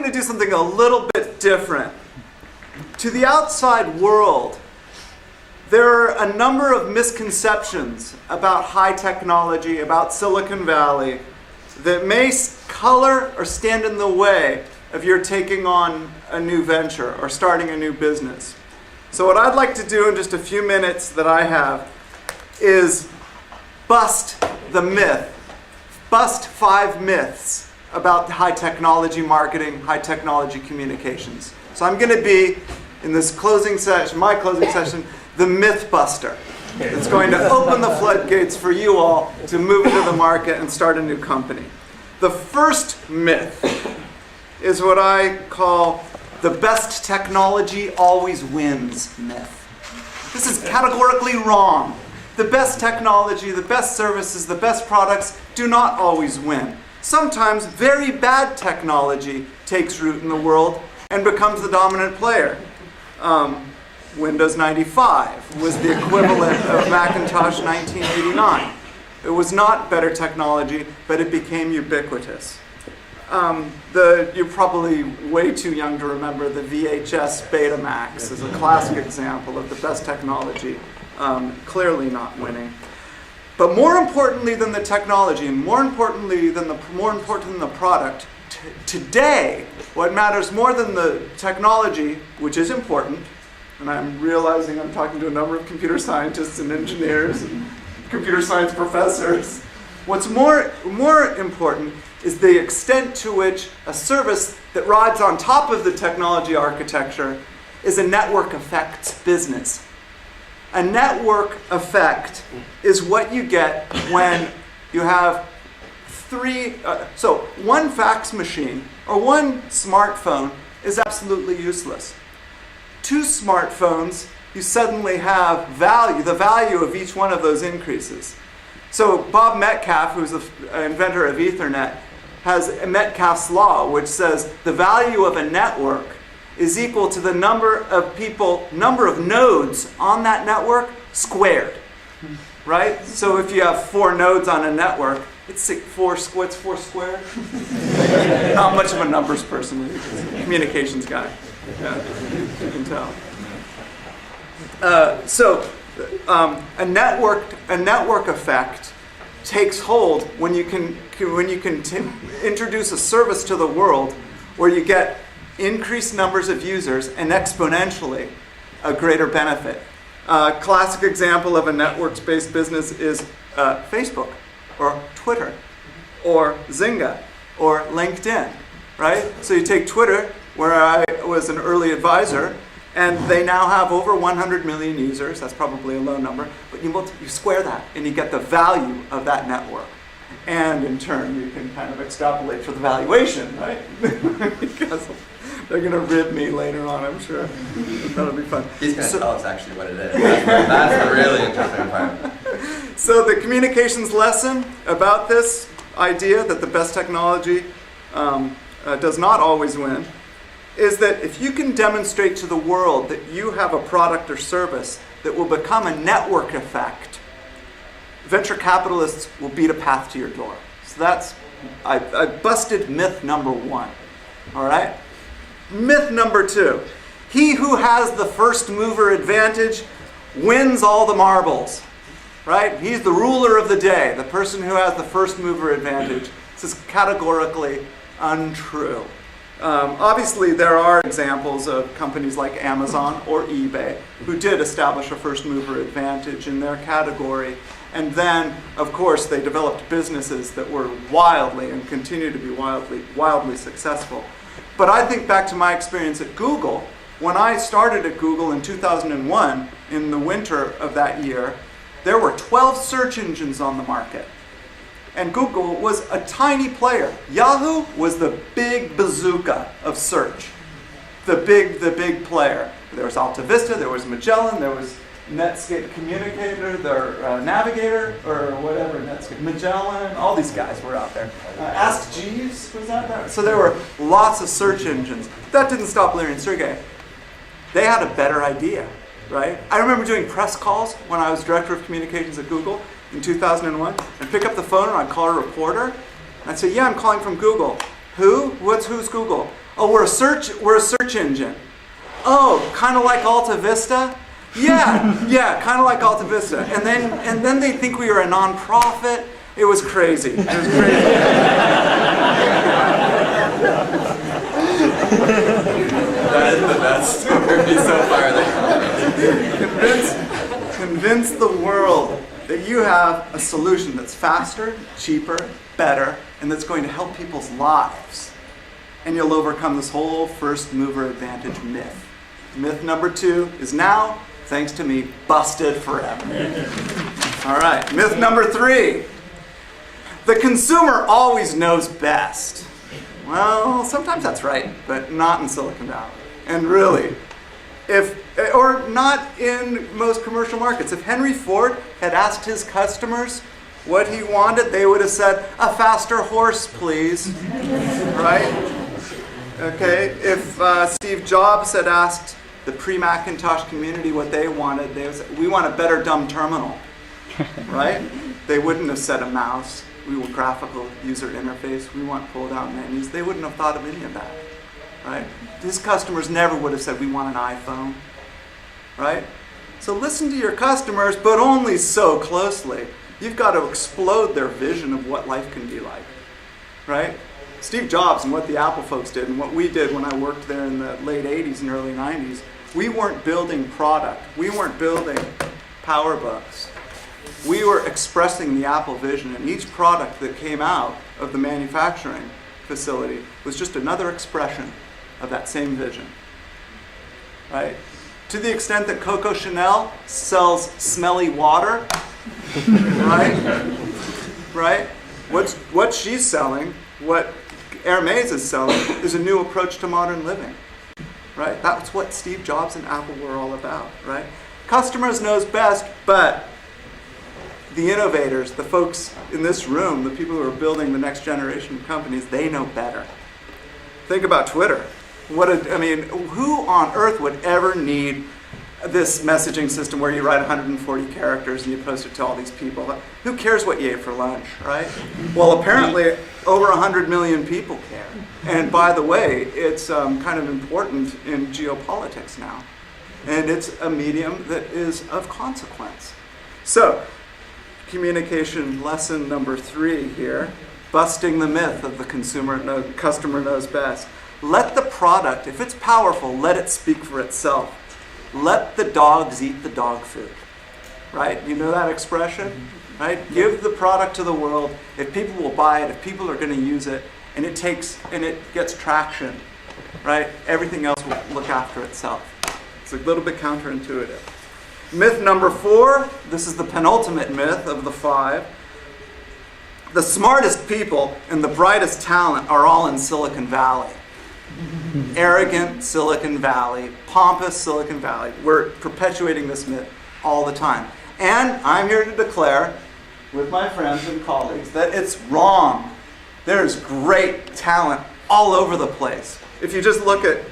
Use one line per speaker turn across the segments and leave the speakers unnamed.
going to do something a little bit different. To the outside world, there are a number of misconceptions about high technology, about Silicon Valley, that may color or stand in the way of your taking on a new venture or starting a new business. So what I'd like to do in just a few minutes that I have is bust the myth, bust 5 myths about high technology marketing, high technology communications. So I'm going to be, in this closing session, my closing session, the myth buster. It's going to open the floodgates for you all to move into the market and start a new company. The first myth is what I call the best technology always wins myth. This is categorically wrong. The best technology, the best services, the best products do not always win. Sometimes very bad technology takes root in the world and becomes the dominant player. Windows 95 was the equivalent of Macintosh 1989. It was not better technology, but it became ubiquitous. You're probably way too young to remember the VHS Betamax as a classic example of the best technology, clearly not winning. But more importantly than the technology, and more important than the product, today, what matters more than the technology, which is important, and I'm realizing I'm talking to a number of computer scientists and engineers and computer science professors. What's more important is the extent to which a service that rides on top of the technology architecture is a network effects business. A network effect is what you get when you have one fax machine or one smartphone is absolutely useless. 2 smartphones, you suddenly have value. The value of each one of those increases. So Bob Metcalfe, who's the inventor of Ethernet, has Metcalfe's law, which says the value of a network is equal to the number of nodes on that network squared, right? So if you have 4 nodes on a network, it's 4 squared. Not much of a numbers person, communications guy. Yeah, you can tell. A network effect takes hold when you can introduce a service to the world where you get increased numbers of users and exponentially a greater benefit. Classic example of a networks-based business is Facebook or Twitter or Zynga or LinkedIn, right? So you take Twitter, where I was an early advisor, and they now have over 100 million users. That's probably a low number, but you square that and you get the value of that network. And in turn, you can kind of extrapolate for the valuation, right? Because they're going to rib me later on, I'm sure. That'll be fun.
He's going to tell us actually what it is. That's the really interesting part.
So the communications lesson about this idea that the best technology does not always win is that if you can demonstrate to the world that you have a product or service that will become a network effect, venture capitalists will beat a path to your door. So I busted myth number 1. All right? Myth number 2. He who has the first mover advantage wins all the marbles. Right? He's the ruler of the day, the person who has the first mover advantage. This is categorically untrue. Obviously, there are examples of companies like Amazon or eBay who did establish a first mover advantage in their category. And then, of course, they developed businesses that were wildly and continue to be wildly successful. But I think back to my experience at Google. When I started at Google in 2001, in the winter of that year, there were 12 search engines on the market. And Google was a tiny player. Yahoo was the big bazooka of search. The big player. There was Alta Vista, there was Magellan, there was Netscape Communicator, their Navigator, or whatever, Netscape, Magellan, all these guys were out there. Ask Jeeves was out there. So there were lots of search engines. That didn't stop Larry and Sergey. They had a better idea, right? I remember doing press calls when I was director of communications at Google in 2001. I'd pick up the phone and I'd call a reporter. And I'd say, yeah, I'm calling from Google. Who's Google? Oh, we're a search engine. Oh, kind of like Alta Vista? Yeah, kind of like Alta Vista. And then they think we are a nonprofit. It was crazy.
That is the best story so far.
Convince the world that you have a solution that's faster, cheaper, better, and that's going to help people's lives. And you'll overcome this whole first mover advantage myth. Myth number 2 is now, thanks to me, busted forever. All right, myth number 3. The consumer always knows best. Well, sometimes that's right, but not in Silicon Valley. And really, or not in most commercial markets. If Henry Ford had asked his customers what he wanted, they would have said, "A faster horse, please." Right? Okay, if Steve Jobs had asked the pre-Macintosh community what they wanted, they would say, "We want a better dumb terminal." Right? They wouldn't have said a mouse. We want graphical user interface. We want pull-down menus. They wouldn't have thought of any of that. Right? His customers never would have said, "We want an iPhone." Right? So listen to your customers, but only so closely. You've got to explode their vision of what life can be like. Right? Steve Jobs and what the Apple folks did and what we did when I worked there in the late 80s and early 90s, we weren't building product. We weren't building PowerBooks. We were expressing the Apple vision, and each product that came out of the manufacturing facility was just another expression of that same vision. Right? To the extent that Coco Chanel sells smelly water, right? What she's selling, what Hermes is selling, is a new approach to modern living. Right? That's what Steve Jobs and Apple were all about. Right? Customers knows best, but the innovators, the folks in this room, the people who are building the next generation of companies, they know better. Think about Twitter. Who on earth would ever need this messaging system where you write 140 characters and you post it to all these people? Who cares what you ate for lunch, right? Well, apparently over 100 million people care. And by the way, it's kind of important in geopolitics now. And it's a medium that is of consequence. So, communication lesson number 3 here, busting the myth of the customer knows best. Let the product, if it's powerful, let it speak for itself. Let the dogs eat the dog food. Right? You know that expression? Right? Give the product to the world. If people will buy it, if people are going to use it, and it gets traction, right? Everything else will look after itself. It's a little bit counterintuitive. Myth number 4, this is the penultimate myth of the 5. The smartest people and the brightest talent are all in Silicon Valley. Arrogant Silicon Valley, pompous Silicon Valley. We're perpetuating this myth all the time. And I'm here to declare, with my friends and colleagues, that it's wrong. There's great talent all over the place. If you just look at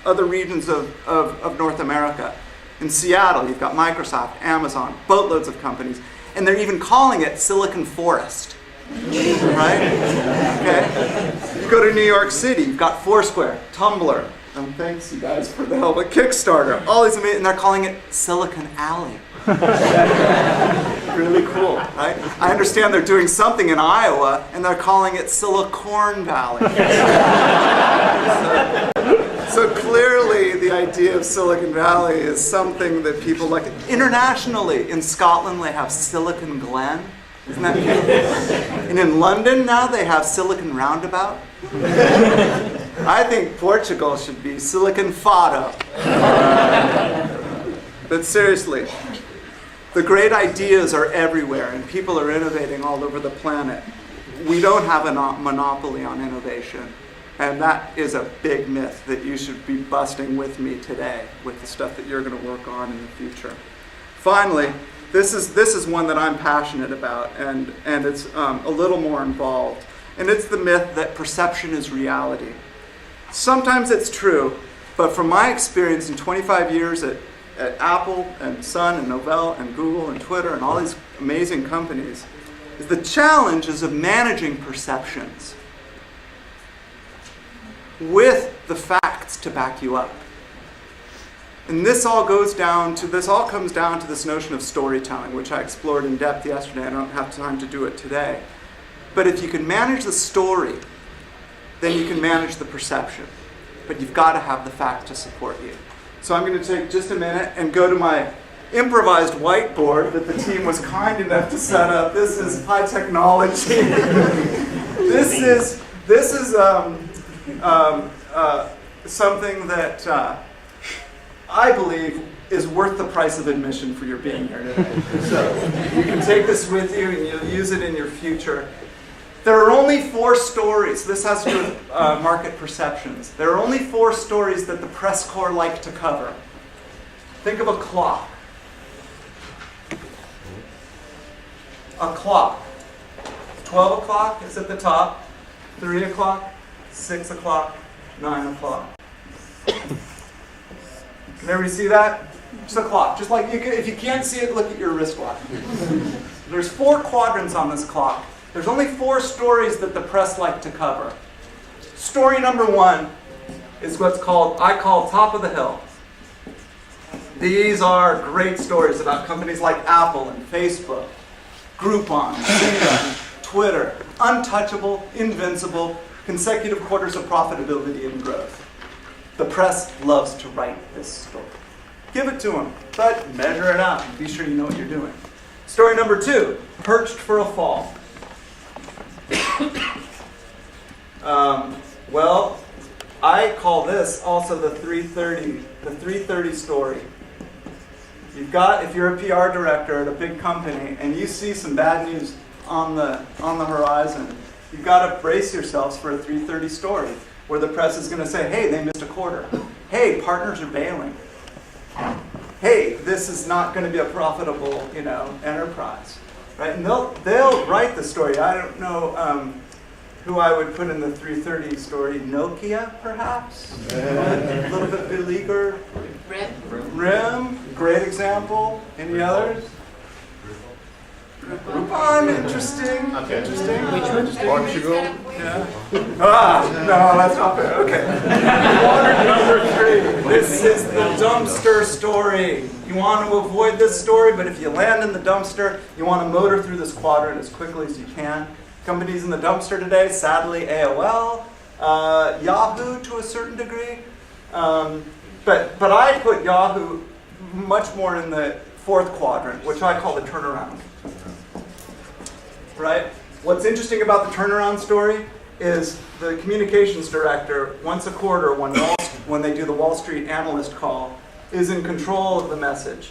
other regions of North America. In Seattle, you've got Microsoft, Amazon, boatloads of companies, and they're even calling it Silicon Forest. Right? Okay? You go to New York City, you've got Foursquare, Tumblr, and thanks you guys for the help, but Kickstarter, all these amazing, and they're calling it Silicon Alley. Really cool, right? I understand they're doing something in Iowa, and they're calling it Silicorn Valley. So clearly, the idea of Silicon Valley is something that people like. Internationally, in Scotland, they have Silicon Glen. Isn't that cute? And in London now, they have Silicon Roundabout. I think Portugal should be Silicon Fado. But seriously, the great ideas are everywhere, and people are innovating all over the planet. We don't have a monopoly on innovation. And that is a big myth that you should be busting with me today, with the stuff that you're going to work on in the future. Finally, this is one that I'm passionate about, and it's a little more involved. And it's the myth that perception is reality. Sometimes it's true, but from my experience in 25 years at Apple and Sun and Novell and Google and Twitter and all these amazing companies, is the challenge is of managing perceptions. with the facts to back you up. And this all comes down to this notion of storytelling, which I explored in depth yesterday. I don't have time to do it today. But if you can manage the story, then you can manage the perception. But you've got to have the fact to support you. So I'm going to take just a minute and go to my improvised whiteboard that the team was kind enough to set up. This is high technology. This is something that I believe is worth the price of admission for your being here today. So you can take this with you and you'll use it in your future. There are only 4 stories. This has to do with market perceptions. There are only 4 stories that the press corps like to cover. Think of a clock. A clock. 12 o'clock is at the top. 3 o'clock, 6 o'clock, 9 o'clock. Can everybody see that? Just a clock. Just like if you can't see it, look at your wristwatch. There's 4 quadrants on this clock. There's only 4 stories that the press like to cover. Story number 1 is what's I call top of the hill. These are great stories about companies like Apple and Facebook, Groupon, Zynga, Twitter, untouchable, invincible, consecutive quarters of profitability and growth. The press loves to write this story. Give it to them, but measure it out and be sure you know what you're doing. Story number 2, perched for a fall. Well, I call this also the 330 story. If you're a PR director at a big company and you see some bad news on the horizon, you've got to brace yourselves for a 330 story where the press is going to say, hey, they missed a quarter. Hey, partners are bailing. Hey, this is not going to be a profitable, enterprise. Right? And they'll write the story. I don't know who I would put in the 330 story. Nokia, perhaps? A little bit beleaguered. RIM, great example. Any others? Groupon, interesting.
Okay.
Interesting.
Portugal.
Yeah. No, that's not fair. Okay. Number 3. This is the dumpster story. You want to avoid this story, but if you land in the dumpster, you want to motor through this quadrant as quickly as you can. Companies in the dumpster today, sadly, AOL, Yahoo to a certain degree. But I put Yahoo much more in the 4th quadrant, which I call the turnaround. Right? What's interesting about the turnaround story is the communications director, once a quarter, when they do the Wall Street analyst call, is in control of the message.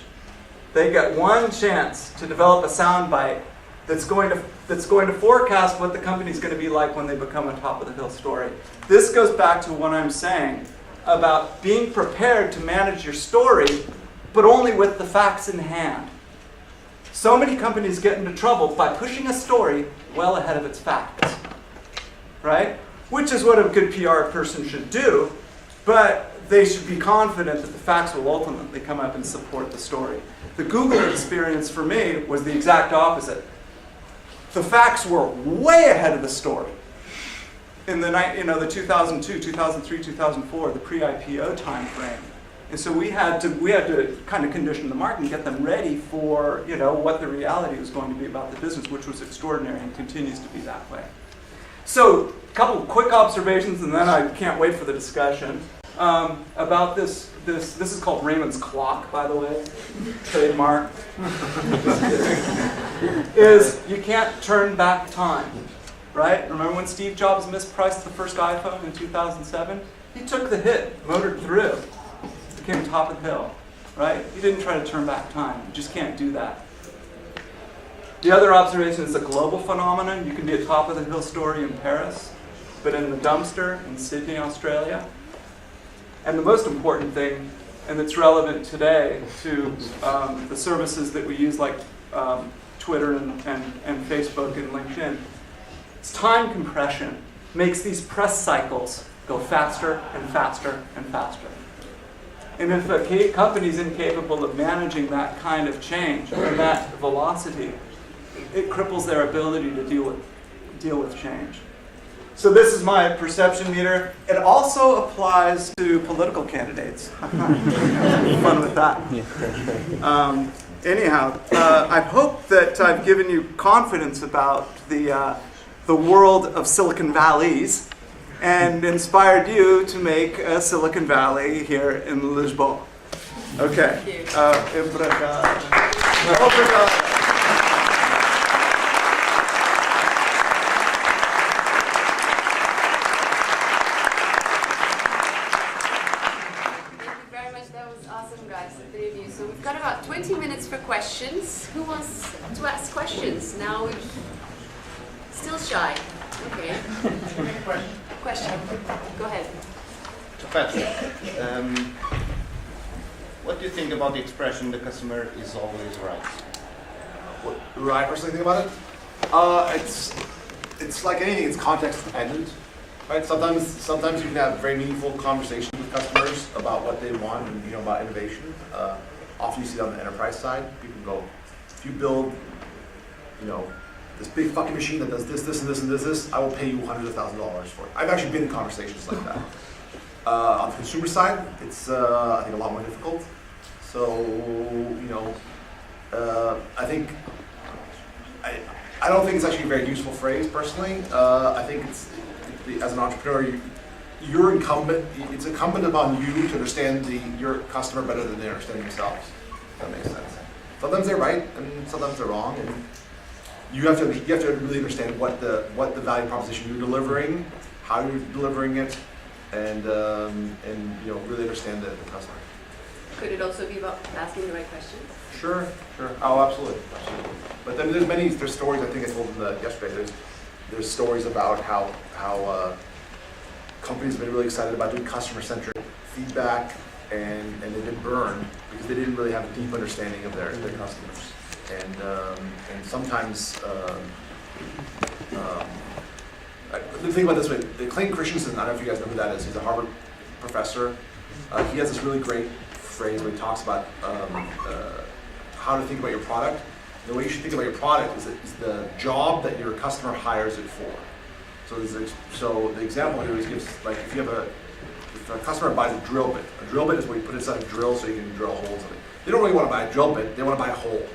They get one chance to develop a soundbite that's going to forecast what the company's going to be like when they become a top-of-the-hill story. This goes back to what I'm saying about being prepared to manage your story, but only with the facts in hand. So many companies get into trouble by pushing a story well ahead of its facts, right? Which is what a good PR person should do, but they should be confident that the facts will ultimately come up and support the story. The Google experience for me was the exact opposite. The facts were way ahead of the story. In the 2002, 2003, 2004, the pre-IPO time frame. And so we had to kind of condition the market and get them ready for what the reality was going to be about the business, which was extraordinary and continues to be that way. So a couple of quick observations, and then I can't wait for the discussion about this. This is called Raymond's clock, by the way, trademark. Is you can't turn back time, right? Remember when Steve Jobs mispriced the first iPhone in 2007? He took the hit, motored through. Came top of the hill, right? You didn't try to turn back time. You just can't do that. The other observation is a global phenomenon. You can be a top of the hill story in Paris, but in the dumpster in Sydney, Australia. And the most important thing, and it's relevant today to the services that we use like Twitter and Facebook and LinkedIn, it's time compression makes these press cycles go faster and faster and faster. And if a company is incapable of managing that kind of change or that velocity, it cripples their ability to deal with change. So this is my perception meter. It also applies to political candidates. Fun with that. Anyhow, I hope that I've given you confidence about the world of Silicon Valleys and inspired you to make a Silicon Valley here in Lisboa. Okay. Obrigado. Obrigado.
So we've got about 20 minutes for questions. Who wants to ask questions? Now we've still shy. Okay. Question. Go ahead.
To Patrick, what do you think about the expression "the customer is always right"?
What do I personally think about it? It's like anything. It's context dependent, right? Sometimes you can have very meaningful conversations with customers about what they want and about innovation. Often you see it on the enterprise side. People go, if you build, this big fucking machine that does this, this, and this, and this, I will pay you hundreds of thousands of dollars for it. I've actually been in conversations like that. On the consumer side, it's I think a lot more difficult. So I don't think it's actually a very useful phrase personally. I think as an entrepreneur, you're incumbent. It's incumbent upon you to understand your customer better than they understand themselves. If that makes sense. Sometimes they're right, and sometimes they're wrong, and you have to really understand what the value proposition you're delivering, how you're delivering it, and really understand the customer.
Could it also be about asking the right questions?
Sure. Oh, absolutely. But then there's stories. I think I told them yesterday. There's stories about how companies have been really excited about doing customer-centric feedback, and they've been burned because they didn't really have a deep understanding of their customers. And sometimes, the thing about this way, Clayton Christensen, I don't know if you guys know who that is. He's a Harvard professor. He has this really great phrase where he talks about how to think about your product. The way you should think about your product is the job that your customer hires it for. So the example here is like if a customer buys a drill bit is where you put inside a drill so you can drill holes in it. They don't really want to buy a drill bit, they want to buy a hole.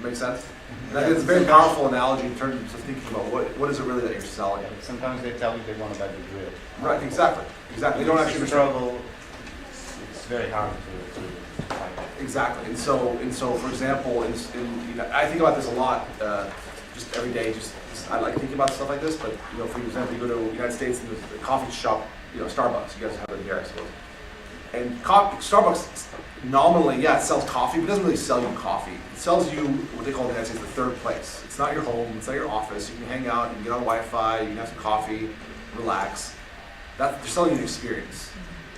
Make sense? And I think it's a very powerful analogy in terms of thinking about what is it really that you're selling.
Sometimes they tell you they want to buy the drill.
Right, exactly. They don't actually
struggle. It's very hard to find that.
Exactly. And so for example, I think about this a lot, just every day. I like thinking about stuff like this. But for example, you go to the United States and the coffee shop, Starbucks. You guys have it here, I suppose. And Starbucks nominally, it sells coffee, but it doesn't really sell you coffee. It sells you what they call in the United States the third place. It's not your home. It's not your office. You can hang out. You can get on Wi-Fi. You can have some coffee, relax. They're selling you an experience.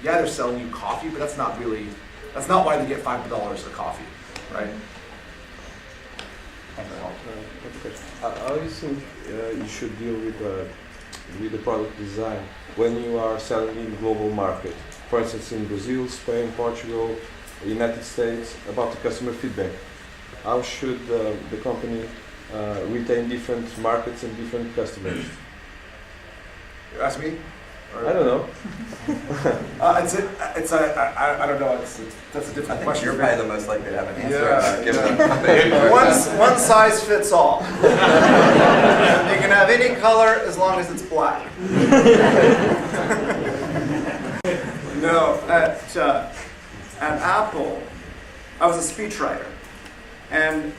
Yeah, they're selling you coffee, but that's not why they get $5 a coffee, right?
How do you think you should deal with the product design when you are selling in global market? For instance, in Brazil, Spain, Portugal, United States, about the customer feedback. How should the company retain different markets and different customers?
You ask me?
I don't know.
I don't know. That's a different question.
You're probably the most likely to have an answer.
Yeah.
Given the company.
One size fits all. You can have any color as long as it's black. No, at Apple, I was a speechwriter, and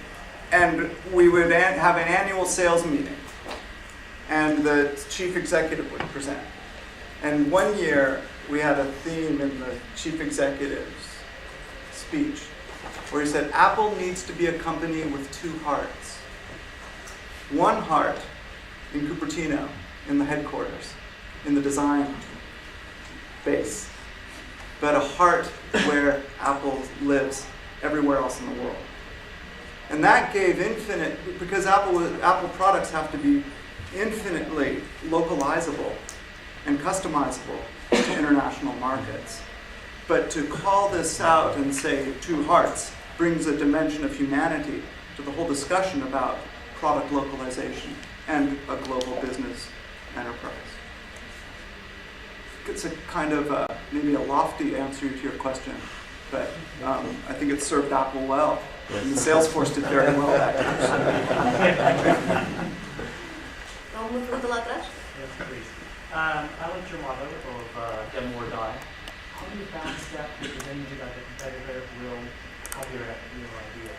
we would have an annual sales meeting, and the chief executive would present. And one year, we had a theme in the chief executive's speech where he said, Apple needs to be a company with two hearts. One heart in Cupertino, in the headquarters, in the design base, but a heart where Apple lives everywhere else in the world. And that gave because Apple products have to be infinitely localizable and customizable to international markets. But to call this out and say two hearts brings a dimension of humanity to the whole discussion about product localization and a global business enterprise. It's a kind of maybe a lofty answer to your question, but I think it served Apple well. And Salesforce did very well back then.
Vamos um pouco lá atrás.
Yes, please. I like your model of demo or die. How do you balance that with the range that the competitor will copy your idea?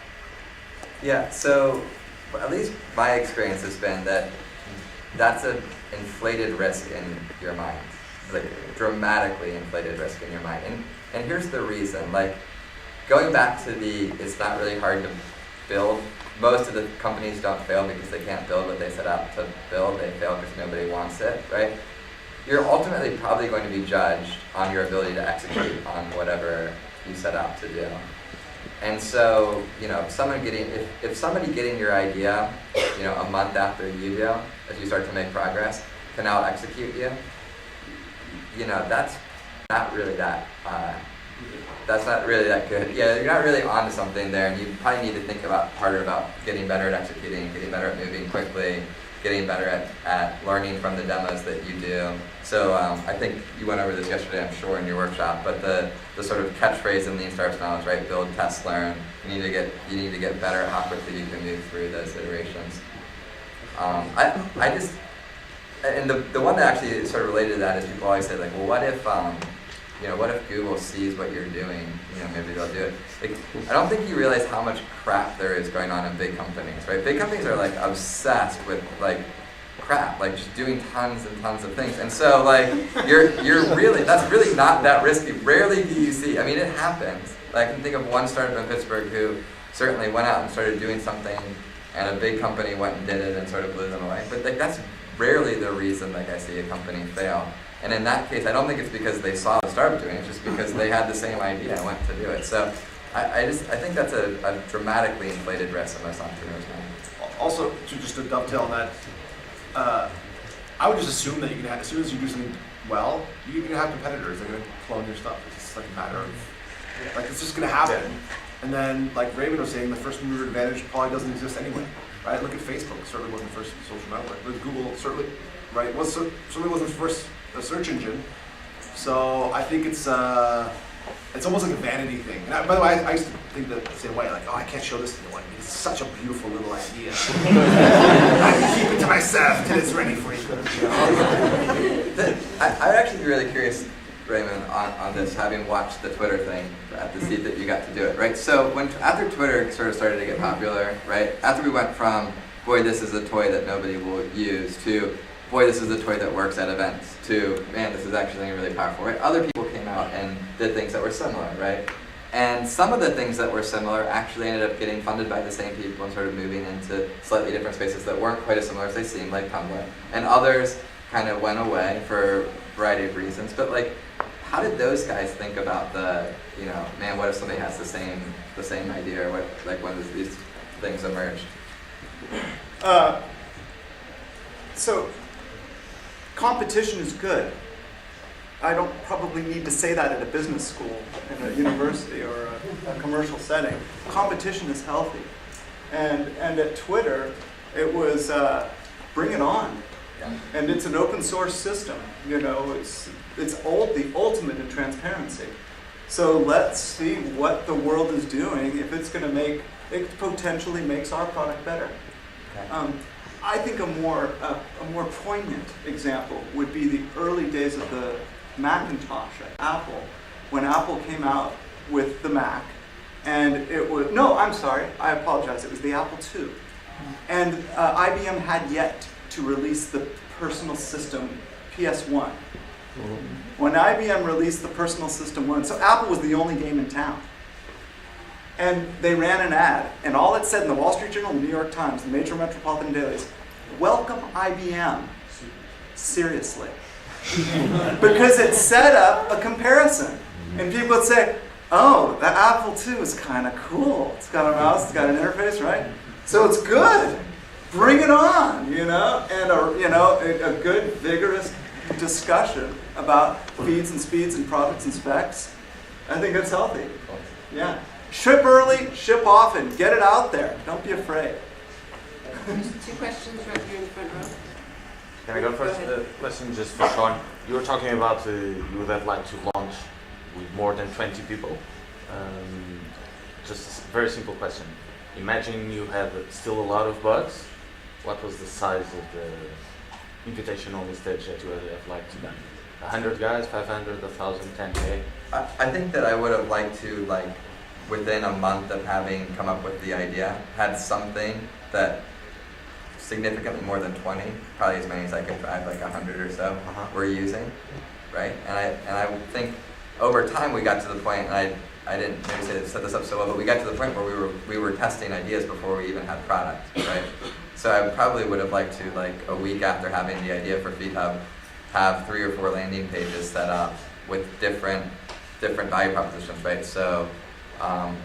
Yeah, so at least my experience has been that that's an inflated risk in your mind, like dramatically inflated risk in your mind. And here's the reason, like going back to it's not really hard to build. Most of the companies don't fail because they can't build what they set out to build. They fail because nobody wants it, right? You're ultimately probably going to be judged on your ability to execute on whatever you set out to do. And so, if somebody getting your idea, a month after you do, as you start to make progress, can out execute you, that's not really that good. Yeah, you're not really onto something there, and you probably need to think harder about getting better at executing, getting better at moving quickly, getting better at learning from the demos that you do. So I think you went over this yesterday, I'm sure, in your workshop, but the sort of catchphrase in Lean Startup Style is, right, build, test, learn. You need to get better at how quickly you can move through those iterations. And the one that actually is sort of related to that is people always say, like, well, what if Google sees what you're doing? Maybe they'll do it. Like, I don't think you realize how much crap there is going on in big companies, right? Big companies are like obsessed with like crap, like just doing tons and tons of things. And so like that's really not that risky. Rarely do you see. I mean, it happens. Like, I can think of one startup in Pittsburgh who certainly went out and started doing something, and a big company went and did it and sort of blew them away. But like that's rarely the reason like I see a company fail. And in that case, I don't think it's because they saw the startup doing it, it's just because they had the same idea and went to do it. So I think that's a dramatically inflated risk in most entrepreneurs' mind.
Also, to dovetail on that, I would just assume that as soon as you do something well, you're going to have competitors that are going to clone your stuff. It's just like a matter of, like, it's just going to happen. And then, like Raymond was saying, the first mover advantage probably doesn't exist anyway, right? Look at Facebook, it certainly wasn't the first social network. Look at Google, certainly, right? Certainly wasn't the first search engine. So I think it's almost like a vanity thing. And by the way, I used to think the same way, like, oh, I can't show this to anyone. It's such a beautiful little idea. I can keep it to myself till it's ready for you.
I'm actually really curious, Raymond, on this, having watched the Twitter thing at the seat that you got to do it, right? So after Twitter sort of started to get popular, right? After we went from, boy, this is a toy that nobody will use, to, boy, this is a toy that works at events, to, man, this is actually really powerful, right? Other people came out and did things that were similar, right? And some of the things that were similar actually ended up getting funded by the same people and sort of moving into slightly different spaces that weren't quite as similar as they seemed, like Tumblr. And others kind of went away for a variety of reasons. But like, how did those guys think about man, what if somebody has the same idea, or what, like, when these things emerged?
So, competition is good. I don't probably need to say that at a business school, in a university, or a commercial setting. Competition is healthy. And at Twitter, it was bring it on.
Yeah.
And it's an open source system. It's the ultimate in transparency. So let's see what the world is doing. If it's going to it potentially makes our product better.
Okay.
I think a more poignant example would be the early days of the Macintosh at Apple, when Apple came out with the Mac, and it was, no, I'm sorry, I apologize, it was the Apple II. And IBM had yet to release the personal system PS1. When IBM released the personal system 1, so Apple was the only game in town. And they ran an ad, and all it said in the Wall Street Journal, the New York Times, the major metropolitan dailies, welcome IBM, seriously. Because it set up a comparison. And people would say, oh, the Apple II is kind of cool. It's got a mouse, it's got an interface, right? So it's good. Bring it on, and a good, vigorous discussion about feeds and speeds and products and specs. I think it's healthy. Yeah. Ship early, ship often. Get it out there. Don't be afraid.
There's 2 questions right here in the front row.
Can I go first? Question just for Sean. You were talking about you would have liked to launch with more than 20 people. Just a very simple question. Imagine you had still a lot of bugs. What was the size of the invitation only stage that you would have liked to done? 100 guys, 500, 1,000, 10K?
I think that I would have liked to, like, within a month of having come up with the idea, had something that significantly more than 20, probably as many as I could drive, like 100 or so, we're using, right? And I think over time we got to the point, and I didn't maybe set this up so well, but we got to the point where we were testing ideas before we even had product, right? So I probably would have liked to, like, a week after having the idea for FeedHub, have 3 or 4 landing pages set up with different value propositions, right? So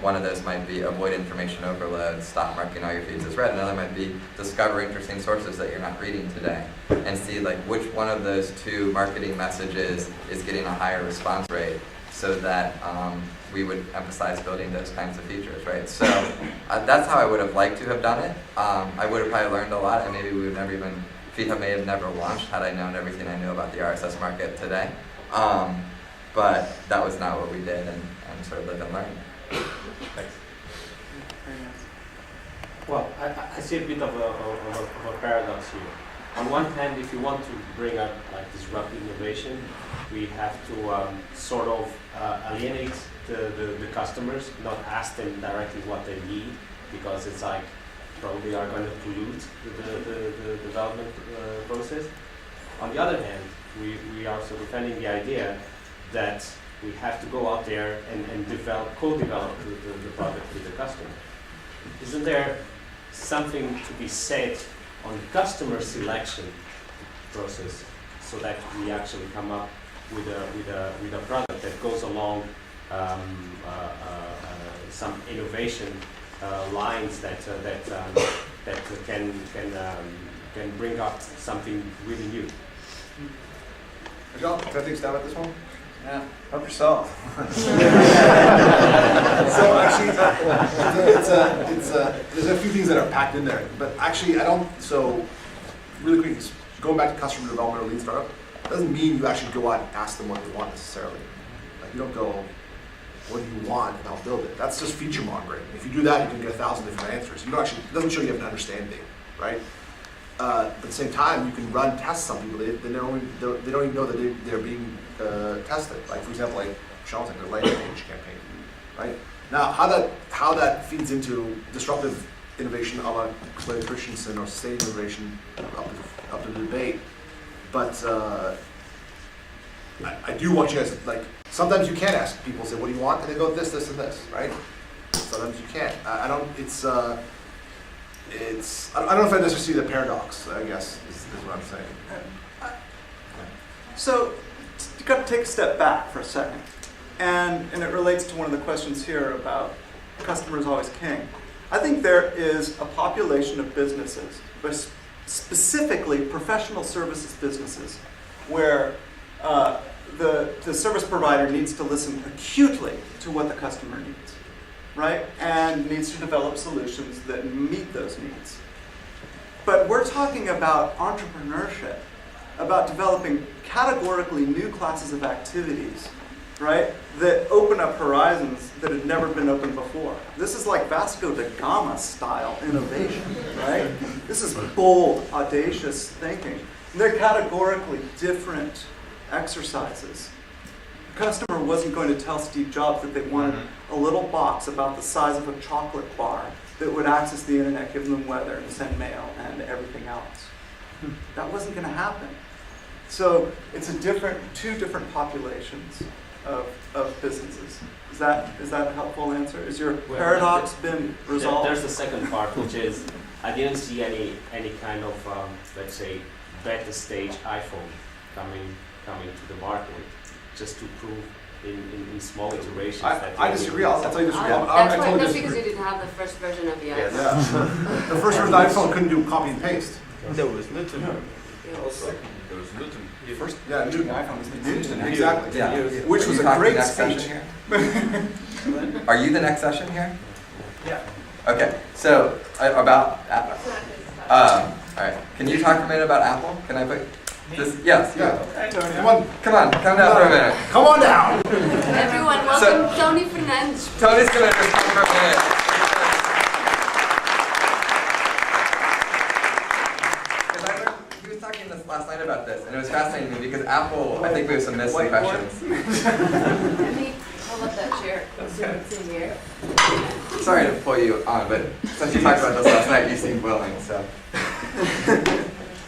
one of those might be avoid information overload, stop marking all your feeds as read. Another might be discover interesting sources that you're not reading today, and see, like, which one of those 2 marketing messages is getting a higher response rate, so that we would emphasize building those kinds of features, right? So that's how I would have liked to have done it. I would have probably learned a lot, and maybe we would never even, FeedHub may have never launched had I known everything I knew about the RSS market today. But that was not what we did, and sort of live and learn. Thanks.
Well, I see a bit of a paradox here. On one hand, if you want to bring up like disruptive innovation, we have to sort of alienate the customers, not ask them directly what they need, because it's like probably are going to pollute the development process. On the other hand, we are also defending the idea that we have to go out there and co-develop the product with the customer. Isn't there something to be said on the customer selection process, so that we actually come up with a product that goes along some innovation lines that can bring up something really new?
John, can I take a stab at this one?
Yeah, help yourself.
So actually, there's a few things that are packed in there, but actually so really quick, going back to customer development or lean startup, doesn't mean you actually go out and ask them what they want necessarily. Like, you don't go, what do you want, and I'll build it. That's just feature mongering. If you do that, you can get 1,000 different answers. You don't actually, it doesn't show you have an understanding, right? But at the same time, you can run tests on people. They don't even know that they're being tested. Like, for example, like Sean was like the landing page campaign, right? Now, how that feeds into disruptive innovation, a la Clay Christensen, or sustained innovation, up to the debate. But I do want you guys to, like, sometimes you can ask people, say, what do you want? And they go this, this, and this, right? Sometimes you can't. I don't know if I necessarily see the paradox, I guess, is what I'm saying.
So you got to take a step back for a second, and it relates to one of the questions here about customers always king. I think there is a population of businesses, but specifically professional services businesses, where the service provider needs to listen acutely to what the customer needs, right? And needs to develop solutions that meet those needs. But we're talking about entrepreneurship, about developing categorically new classes of activities, right? That open up horizons that had never been opened before. This is like Vasco da Gama style innovation, right? This is bold, audacious thinking. And they're categorically different exercises. The customer wasn't going to tell Steve Jobs that they wanted a little box about the size of a chocolate bar that would access the internet, give them weather, and send mail, and everything else. That wasn't going to happen. So it's two different populations of businesses. Is that a helpful answer? Is your paradox been resolved?
There's the second part, which is I didn't see any kind of let's say beta stage iPhone coming to the market, just to prove in small iterations.
I disagree. I'll tell you disagree.
That's because you didn't have the first version of the iPhone.
Yeah. The first version of the iPhone couldn't do copy and paste.
There was Newton.
Also.
There was Newton.
First, yeah, Newton.
iPhone is
Newton, exactly.
Yeah.
Which was a great speech.
Are you the next session here?
Yeah.
Okay, so about All right. Can you talk for a minute about Apple? Can I put this? Yes.
Yeah.
You.
Come on.
Come down for a minute.
Come on down.
Everyone, welcome Tony Fernandes.
Tony's gonna just come for a minute. He was talking this last night about this, and it was fascinating to me because Apple, I think we have some misconceptions.
Let me pull up that chair so it's in here.
Sorry to pull you on, but since you talked about this last night, you seemed willing, so.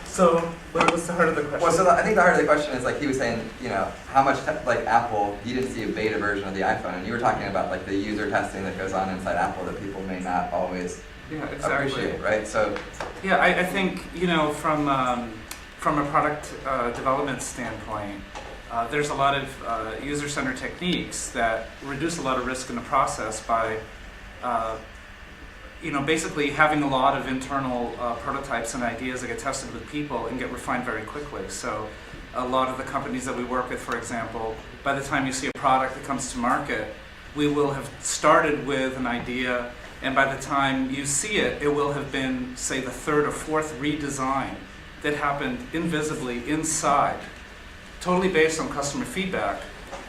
So, what was the heart of the question?
Well, so I think the heart of the question is like he was saying, you know, how much like Apple, you didn't see a beta version of the iPhone, and you were talking about like the user testing that goes on inside Apple that people may not always appreciate, right? So,
yeah, I think, you know, from a product development standpoint, there's a lot of user-centered techniques that reduce a lot of risk in the process by you know, basically having a lot of internal prototypes and ideas that get tested with people and get refined very quickly. So a lot of the companies that we work with, for example, by the time you see a product that comes to market, we will have started with an idea, and by the time you see it, it will have been, say, the third or fourth redesign that happened invisibly inside, totally based on customer feedback,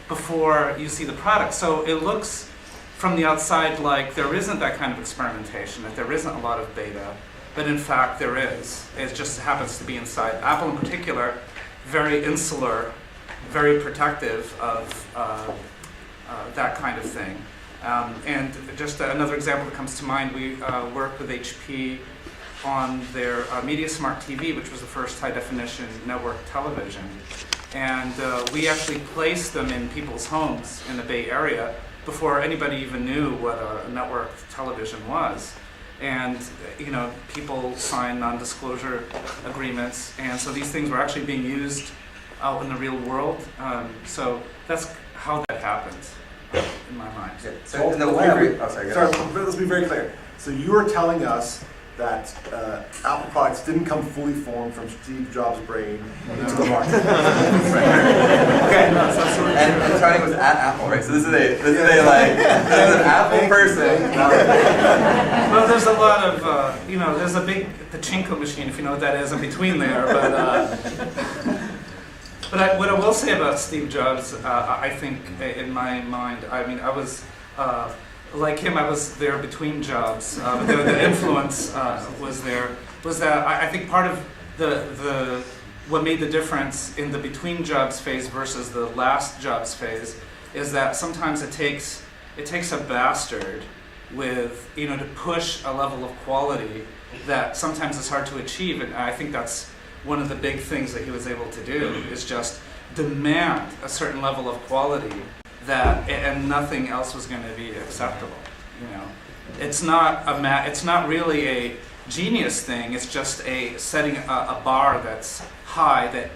before you see the product. So it looks from the outside like there isn't that kind of experimentation, that there isn't a lot of beta, but in fact there is. It just happens to be inside. Apple in particular, very insular, very protective of that kind of thing. And just another example that comes to mind, we worked with HP on their MediaSmart TV, which was the first high-definition network television. And we actually placed them in people's homes in the Bay Area before anybody even knew what a network television was. And you know, people signed non-disclosure agreements, and so these things were actually being used out in the real world. So that's how that happens, in my mind.
yeah. So in the web, oh, sorry, go
Sorry,
ahead.
let's be very clear. So you are telling us that Apple products didn't come fully formed from Steve Jobs' brain into the market. Okay.
And Tony was at Apple, right? So this is an Apple person.
Well, there's a lot of, you know, there's a big pachinko machine, if you know what that is, in between there. But what I will say about Steve Jobs, I think, in my mind, I mean, I was, like him, I was there between jobs. But the influence was there. Was that I think part of the what made the difference in the between jobs phase versus the last jobs phase is that sometimes it takes a bastard with, you know, to push a level of quality that sometimes is hard to achieve, and I think that's one of the big things that he was able to do is just demand a certain level of quality that, and nothing else was going to be acceptable. You know, it's not really a genius thing. It's just a setting a bar that's high that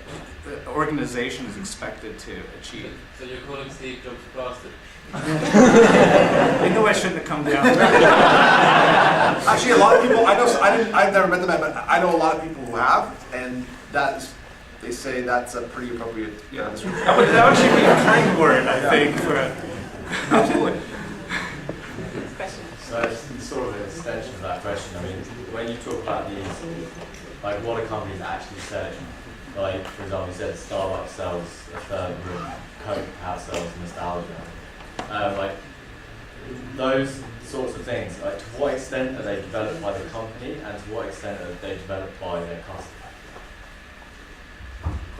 the organization is expected to achieve.
So you're calling Steve Jobs a bastard?
I knew I shouldn't have come down.
Actually, a lot of people, I've never met the man, but I know a lot of people who have, and they say that's a pretty appropriate description.
That would actually be a kind word, I think, for it.
Absolutely.
So it's sort of an extension of that question. I mean, when you talk about these, like what a company's actually selling, like for example, you said Starbucks sells a third room, Coke house sells nostalgia. Like those sorts of things, like to what extent are they developed by the company and to what extent are they developed by their customers?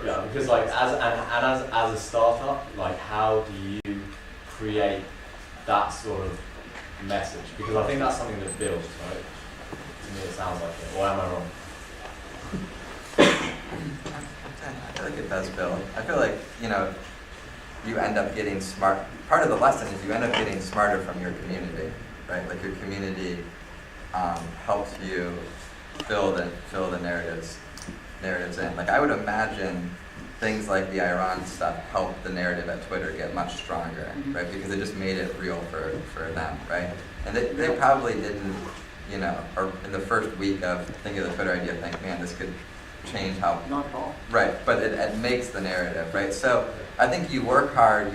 Yeah, because like as a startup, like how do you create that sort of message? Because I think that's something that builds, right? To me it sounds like it, or am I wrong?
I feel like it does build. I feel like, you know, you end up getting smart. Part of the lesson is you end up getting smarter from your community, right? Like your community helps you fill the narratives in. Like I would imagine things like the Iran stuff helped the narrative at Twitter get much stronger, right? Because it just made it real for them, right? And they probably didn't, you know, or in the first week of thinking of the Twitter idea, think, man, this could change how. Not at all. Right, but it makes the narrative, right? So I think you work hard,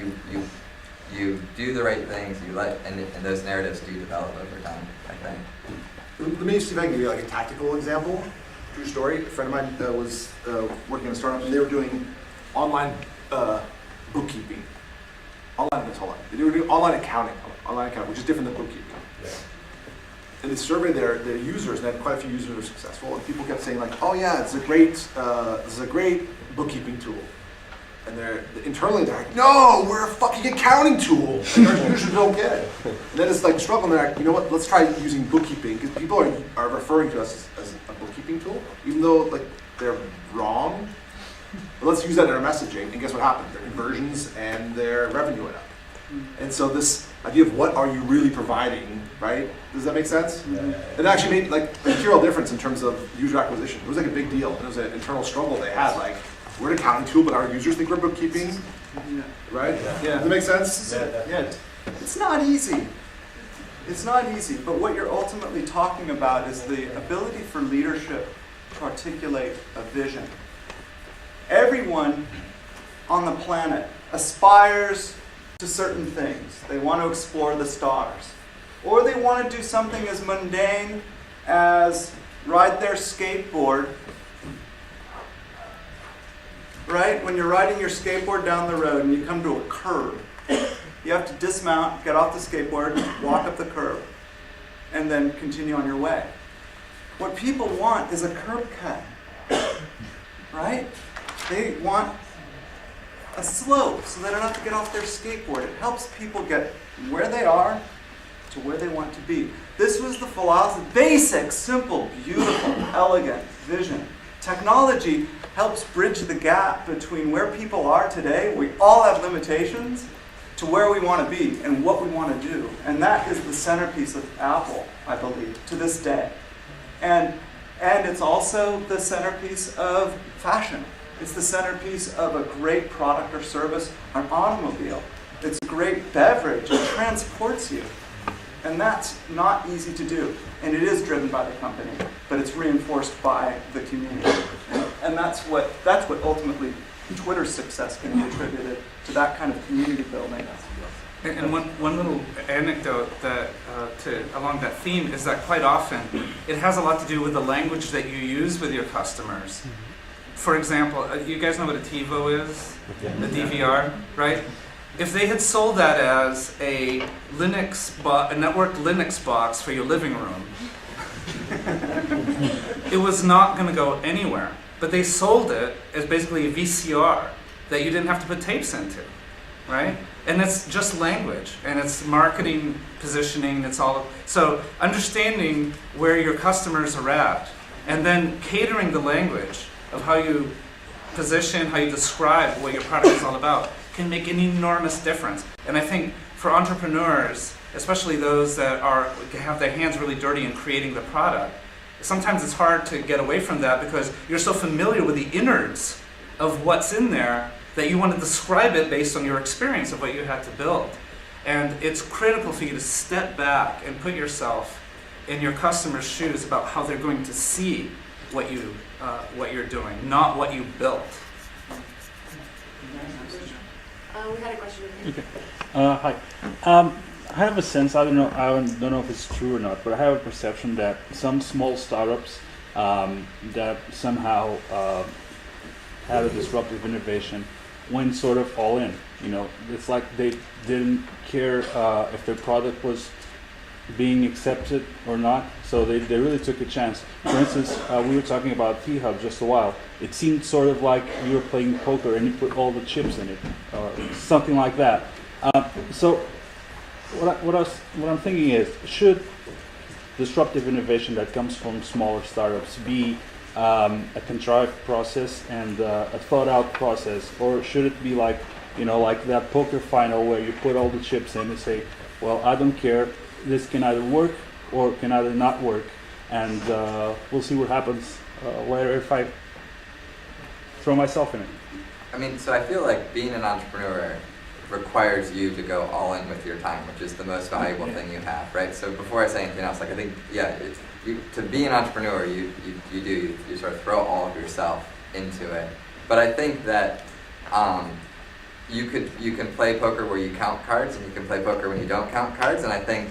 you do the right things, and those narratives do develop over time, I think.
Let me see if I can give you like a tactical example. True story. A friend of mine was working in a startup, and they were doing online bookkeeping. They were doing online accounting, which is different than bookkeeping.
Yeah.
And they surveyed their users, and they had quite a few users who were successful, and people kept saying like, "Oh yeah, this is a great bookkeeping tool." And internally they're like, "No, we're a fucking accounting tool." And our users don't get it. And then it's like struggling. They're like, "You know what? Let's try using bookkeeping," because people are referring to us as a bookkeeping tool, even though like they're wrong. But let's use that in our messaging, and guess what happened? Their conversions and their revenue went up. And so this idea of what are you really providing, right? Does that make sense?
Yeah.
It actually made like a material difference in terms of user acquisition. It was like a big deal. It was an internal struggle they had. Like, we're an accounting tool, but our users think we're bookkeeping, right?
Yeah.
Does that make sense?
Yeah.
It's not easy. It's not easy, but what you're ultimately talking about is the ability for leadership to articulate a vision. Everyone on the planet aspires to certain things. They want to explore the stars. Or they want to do something as mundane as ride their skateboard. Right? When you're riding your skateboard down the road and you come to a curb, you have to dismount, get off the skateboard, walk up the curb, and then continue on your way. What people want is a curb cut. Right? They want a slope so they don't have to get off their skateboard. It helps people get from where they are to where they want to be. This was the philosophy, basic, simple, beautiful, elegant vision. Technology helps bridge the gap between where people are today, we all have limitations, to where we want to be and what we want to do. And that is the centerpiece of Apple, I believe, to this day. And it's also the centerpiece of fashion. It's the centerpiece of a great product or service, an automobile. It's a great beverage. It transports you. And that's not easy to do. And it is driven by the company, but it's reinforced by the community. And that's what ultimately Twitter's success can be attributed to, that kind of community building.
And one little anecdote that along that theme is that quite often it has a lot to do with the language that you use with your customers. For example, you guys know what a TiVo is? The DVR, right? If they had sold that as a networked Linux box for your living room, it was not going to go anywhere. But they sold it as basically a VCR that you didn't have to put tapes into, right? And it's just language, and it's marketing, positioning, it's all. So understanding where your customers are at, and then catering the language of how you position, how you describe what your product is all about, can make an enormous difference. And I think for entrepreneurs, especially those that have their hands really dirty in creating the product, sometimes it's hard to get away from that because you're so familiar with the innards of what's in there that you want to describe it based on your experience of what you had to build. And it's critical for you to step back and put yourself in your customer's shoes about how they're going to see what you're doing, not what you built.
We had a question over here.
Okay. Hi. I have a sense, I don't know if it's true or not, but I have a perception that some small startups that somehow had a disruptive innovation went sort of all in. You know, it's like they didn't care if their product was being accepted or not, so they really took a chance. For instance, we were talking about T-Hub just a while. It seemed sort of like you were playing poker and you put all the chips in it, something like that. So what I'm thinking is, should disruptive innovation that comes from smaller startups be a contrived process and a thought-out process, or should it be like that poker final where you put all the chips in and say, well, I don't care, this can either work or can either not work, and we'll see what happens later if I throw myself in it.
I mean, so I feel like being an entrepreneur requires you to go all in with your time, which is the most valuable thing you have, right? So before I say anything else, like I think, to be an entrepreneur, you sort of throw all of yourself into it. But I think that you can play poker where you count cards, and you can play poker when you don't count cards. And I think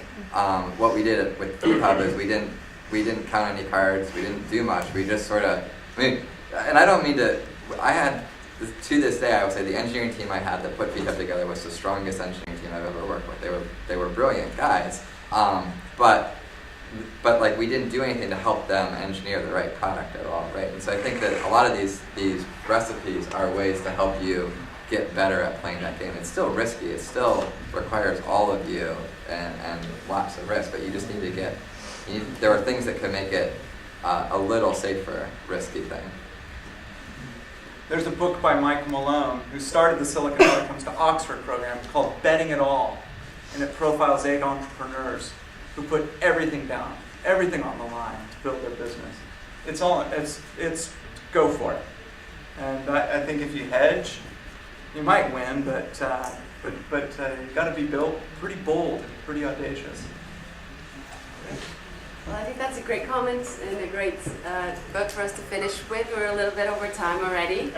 what we did with T-Hub is we didn't we didn't count any cards, we didn't do much. We just sort of, I mean, and I don't mean to, I had, to this day, I would say the engineering team I had that put VTEP together was the strongest engineering team I've ever worked with. They were brilliant guys, but like we didn't do anything to help them engineer the right product at all, right? And so I think that a lot of these recipes are ways to help you get better at playing that game. It's still risky. It still requires all of you and lots of risk, but you just need to get. There are things that can make it a little safer, risky thing.
There's a book by Mike Malone, who started the Silicon Valley Comes to Oxford program, called Betting It All, and it profiles 8 entrepreneurs who put everything down, everything on the line to build their business. It's go for it. And I think if you hedge, you might win, but you've got to be built pretty bold, pretty audacious.
Well, I think that's a great comment and a great book for us to finish with. We're a little bit over time already.